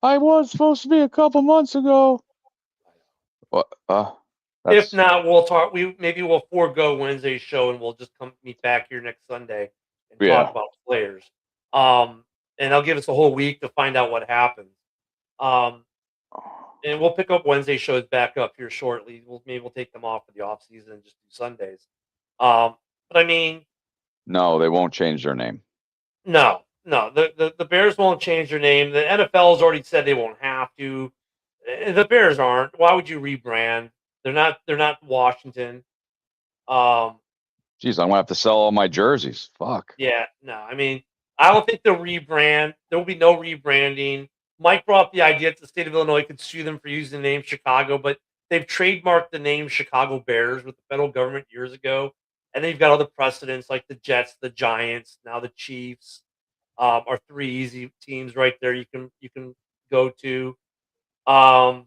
I was supposed to be a couple months ago. What? If not, we'll talk. Maybe we'll forego Wednesday's show and we'll just come meet back here next Sunday and Yeah. talk about players. And they'll give us a whole week to find out what happens. And we'll pick up Wednesday shows back up here shortly. Maybe we'll take them off for the off season and just do Sundays. But I mean, No, they won't change their name. no. The Bears won't change their name. The NFL has already said they won't have to. The Bears aren't. Why would you rebrand? They're not Washington. Jeez, I'm gonna have to sell all my jerseys. Fuck. Yeah, no. I mean, I don't think they'll rebrand. There will be no rebranding. Mike brought up the idea that the state of Illinois could sue them for using the name Chicago, but they've trademarked the name Chicago Bears with the federal government years ago. And then you've got other precedents like the Jets, the Giants, now the Chiefs. are three easy teams right there. You can go to. Um,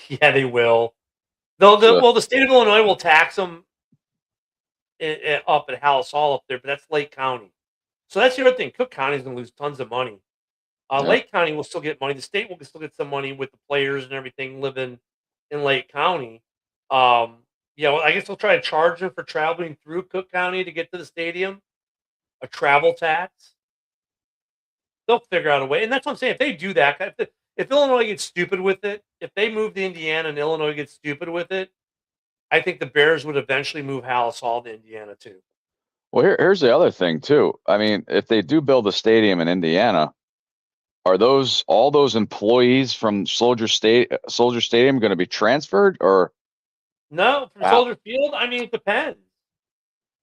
yeah, they will. So, Well, the state of Illinois will tax them up at Halas Hall up there, but that's Lake County. So that's the other thing. Cook County is going to lose tons of money. yeah. Lake County will still get money. The state will still get some money with the players and everything living in Lake County. Well, I guess they'll try to charge them for traveling through Cook County to get to the stadium, a travel tax. They'll figure out a way, and that's what I'm saying. If they do that, if Illinois gets stupid with it, if they move to Indiana and Illinois gets stupid with it, I think the Bears would eventually move Halas Hall to Indiana too. Well, here's the other thing too. I mean, if they do build a stadium in Indiana, are all those employees from Soldier Stadium going to be transferred or No, from how? Soldier Field, I mean, it depends.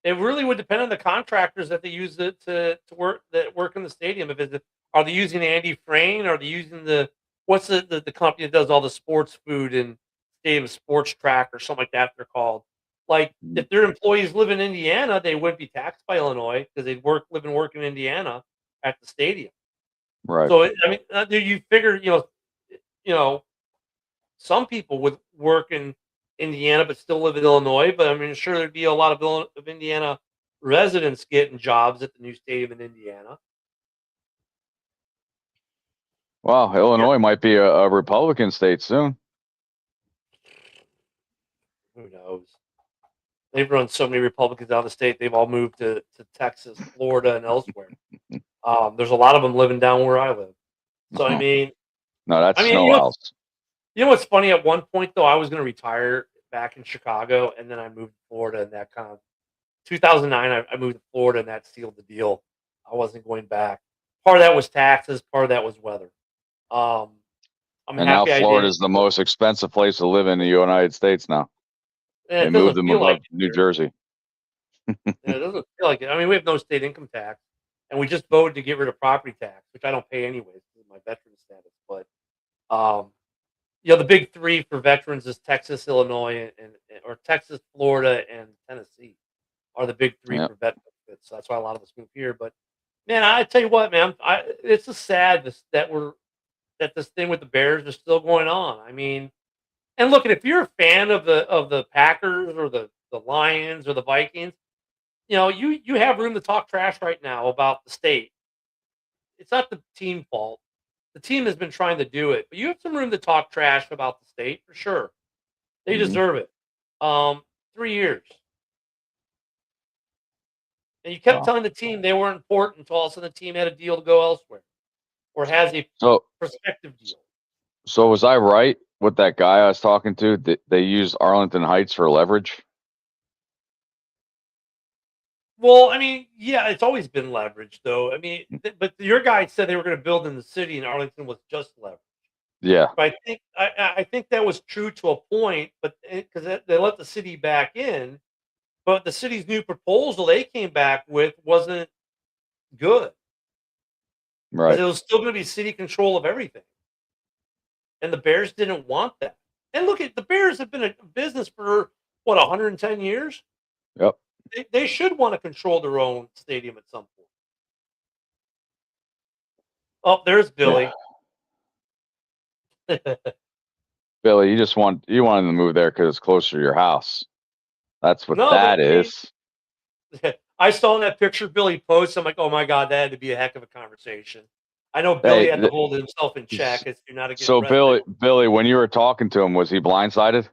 It really would depend on the contractors that they use to work in the stadium. Are they using Andy Frayne? Are they using what's the company that does all the sports food and stadium sports track or something like that they're called? Like if their employees live in Indiana, they wouldn't be taxed by Illinois because they'd live and work in Indiana at the stadium. Right. So I mean, you figure you know some people would work in Indiana but still live in Illinois. But I mean, sure, there'd be a lot of Indiana residents getting jobs at the new stadium in Indiana. Wow, Yeah, Illinois might be a Republican state soon. who knows? They've run so many Republicans out of the state. They've all moved to Texas, Florida, and elsewhere. There's a lot of them living down where I live. So No, no, that's I mean, Snow Owls. you know what's funny? At one point, though, I was going to retire back in Chicago, and then I moved to Florida, and that kind of 2009. I moved to Florida, and that sealed the deal. I wasn't going back. Part of that was taxes. Part of that was weather. Um, I'm And now happy I Florida did. is the most expensive place to live in the United States now. And They it moved doesn't them feel like above it New here. Jersey. Yeah, it doesn't feel like it. I mean, we have no state income tax, and we just voted to get rid of property tax, which I don't pay anyways because of my veteran status. But um, the big three for veterans is Texas, Illinois, or Texas, Florida, and Tennessee are the big three Yeah. for vet benefits. So that's why a lot of us move here. But man, I tell you what, man, it's just sad that this thing with the Bears is still going on. I mean, and look, if you're a fan of the Packers or the Lions or the Vikings, you have room to talk trash right now about the state. It's not the team fault. The team has been trying to do it, but you have some room to talk trash about the state for sure. They Mhm. deserve it. 3 years. And you kept Wow. telling the team they weren't important until all of a sudden the team had a deal to go elsewhere or has a So, prospective deal. so was I right with that guy I was talking to? They use Arlington Heights for leverage. Well, I mean, yeah, it's always been leverage, though. I mean, but your guy said they were going to build in the city, and Arlington was just leverage. Yeah, But I think that was true to a point, but because they let the city back in, but the city's new proposal they came back with wasn't good because right. it was still going to be city control of everything, and the Bears didn't want that. And look at the Bears have been a business for what 110 years. Yep. They should want to control their own stadium at some point. Oh, there's Yeah. Billy. Billy, you wanted to move there because it's closer to your house. That's what No, but that I mean, is. I saw that picture Billy posted. I'm like, oh my god, that had to be a heck of a conversation. I know Billy Hey, had to hold himself in check as to not to get so arrested. Billy, when you were talking to him, was he blindsided?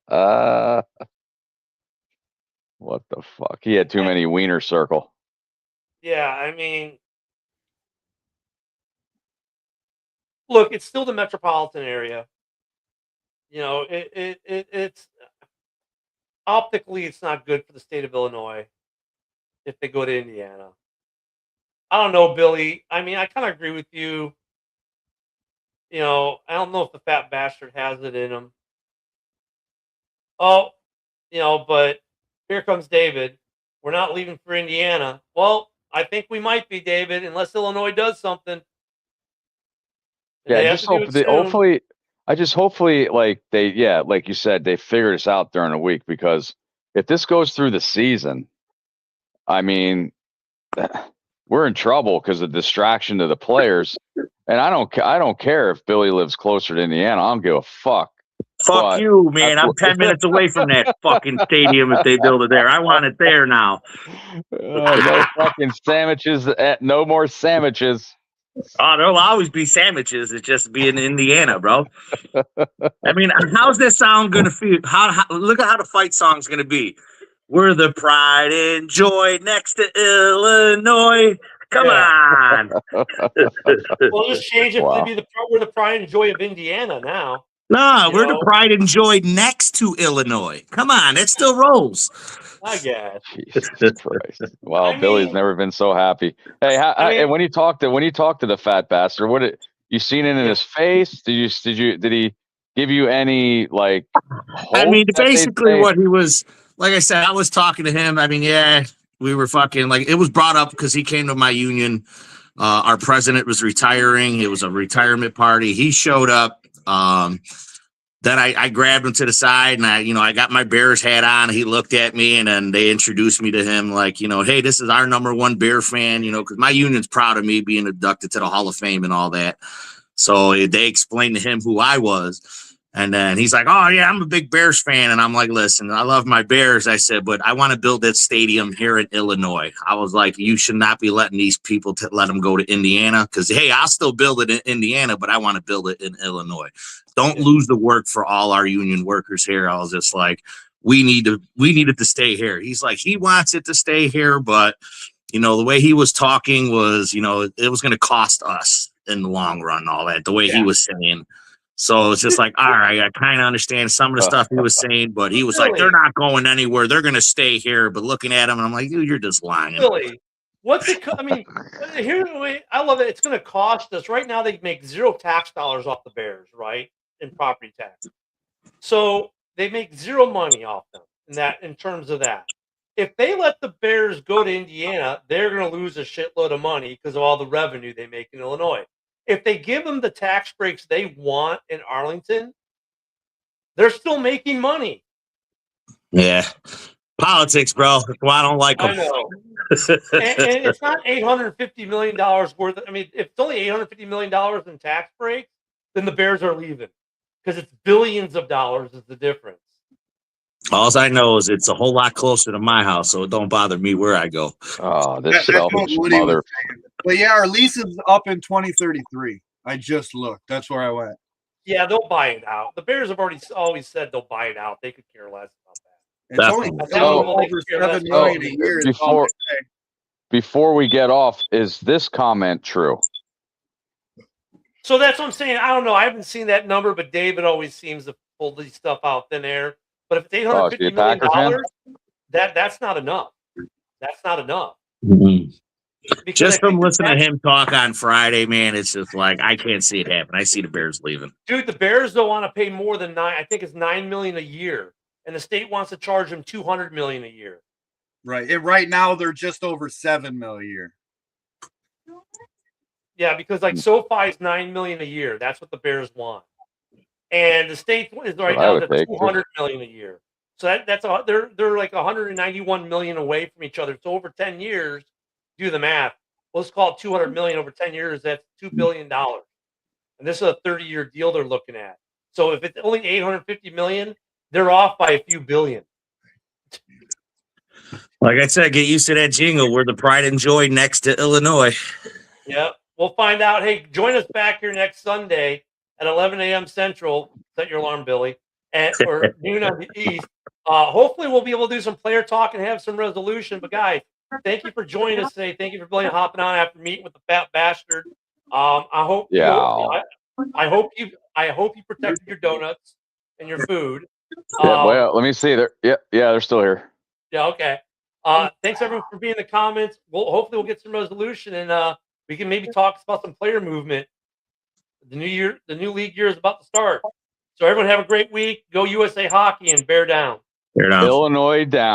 Uh, what the fuck? He had too many wiener circle. Yeah, I mean, look, it's still the metropolitan area. It's optically it's not good for the state of Illinois if they go to Indiana. I don't know, Billy. I mean, I kind of agree with you. I don't know if the fat bastard has it in him. Oh, but here comes David. We're not leaving for Indiana. Well, I think we might be, David, unless Illinois does something. And Yeah, they have just to do hope it they soon. hopefully like like you said, they figure this out during the week because if this goes through the season, I mean, we're in trouble because of distraction to the players. And I don't care if Billy lives closer to Indiana. I don't give a fuck. Fuck But you, man. that's I'm 10 minutes away from that fucking stadium if they build it there. I want it there now. no fucking sandwiches. No more sandwiches. Oh, there'll always be sandwiches. It's just being in Indiana, bro. I mean, how's this sound going to feel? How look at how the fight song's going to be. We're the pride and joy next to Illinois. Come on. We'll just change it Wow. to be we're the pride and joy of Indiana now. No, You we're know? the pride and joy next to Illinois. Come on, it still rolls. I guess. Jesus Christ! Wow, I Billy's mean- never been so happy. Hey, and when you talk to the fat bastard, you seen it in his face? Did he give you any like? I mean, hope that they'd basically say- what he was, like I said, I was talking to him. I mean, yeah, we were fucking like, it was brought up because he came to my union. Our president was retiring. It was a retirement party. He showed up. Then I grabbed him to the side and I got my Bears hat on. He looked at me and then they introduced me to him like, hey, this is our #1 Bear fan, because my union's proud of me being inducted to the Hall of Fame and all that. So they explained to him who I was. And then he's like, oh, yeah, I'm a big Bears fan. And I'm like, listen, I love my Bears. I said, but I want to build that stadium here in Illinois. I was like, you should not be letting these people let them go to Indiana because, hey, I'll still build it in Indiana, but I want to build it in Illinois. Don't lose the work for all our union workers here. I was just like, we need it to stay here. He's like, he wants it to stay here, but, the way he was talking was, it was going to cost us in the long run, all that, the way he was saying. So it's just like, all right, I kind of understand some of the stuff he was saying, but he was like, they're not going anywhere. They're going to stay here. But looking at him, and I'm like, dude, you're just lying. Really? What's it? I mean, here's the way I love it. It's going to cost us right now. They make 0 tax dollars off the Bears, right, in property tax. So they make 0 money off them in terms of that. If they let the Bears go to Indiana, they're going to lose a shitload of money because of all the revenue they make in Illinois. If they give them the tax breaks they want in Arlington, they're still making money. Yeah. Politics, bro. That's why I don't like them. I know. and it's not $850 million worth. I mean, if it's only $850 million in tax breaks, then the Bears are leaving because it's billions of dollars is the difference. All I know is it's a whole lot closer to my house, so it don't bother me where I go. Oh, this That's what selfish Woody was mother. saying. But yeah, our lease is up in 2033. I just looked. That's where I went. Yeah, they'll buy it out. The Bears have always said they'll buy it out. They could care less about that. It's That's only cool. selling So- over 7 million a year. is all Before- they say. Before we get off, is this comment true? So that's what I'm saying. I don't know. I haven't seen that number, but David always seems to pull these stuff out thin air. But if it's $850 is he a million, Packer fan? that's not enough. That's not enough. Because Just I from think the listening to tax- him talk on Friday, man, it's just like I can't see it happen. I see the Bears leaving. Dude, the Bears don't want to pay more than I think it's $9 million a year, and the state wants to charge them $200 million a year. Right. And right now they're just over 7 million a year. Yeah, because like SoFi is $9 million a year. That's what the Bears want, and the state is right I now would at take $200 million a year. So they're like $191 million away from each other. So over 10 years, do the math. Let's call it $200 million over 10 years. That's $2 billion, and this is a 30-year deal they're looking at. So if it's only $850 million, they're off by a few billion. Like I said, get used to that jingle. We're the pride and joy next to Illinois. Yeah, we'll find out. Hey, join us back here next Sunday at 11 a.m. Central. Set your alarm, Billy, or noon on the East. Hopefully, we'll be able to do some player talk and have some resolution. But guys, thank you for joining us today. Thank you for Billy hopping on after meeting with the fat bastard. I hope. Yeah. I hope you protected your donuts and your food. Yeah, well, let me see. They're still here. Yeah. Okay. Thanks everyone for being in the comments. Hopefully we'll get some resolution and we can maybe talk about some player movement. The new league year is about to start. So everyone have a great week. Go USA Hockey and bear down. Fair enough. Illinois down.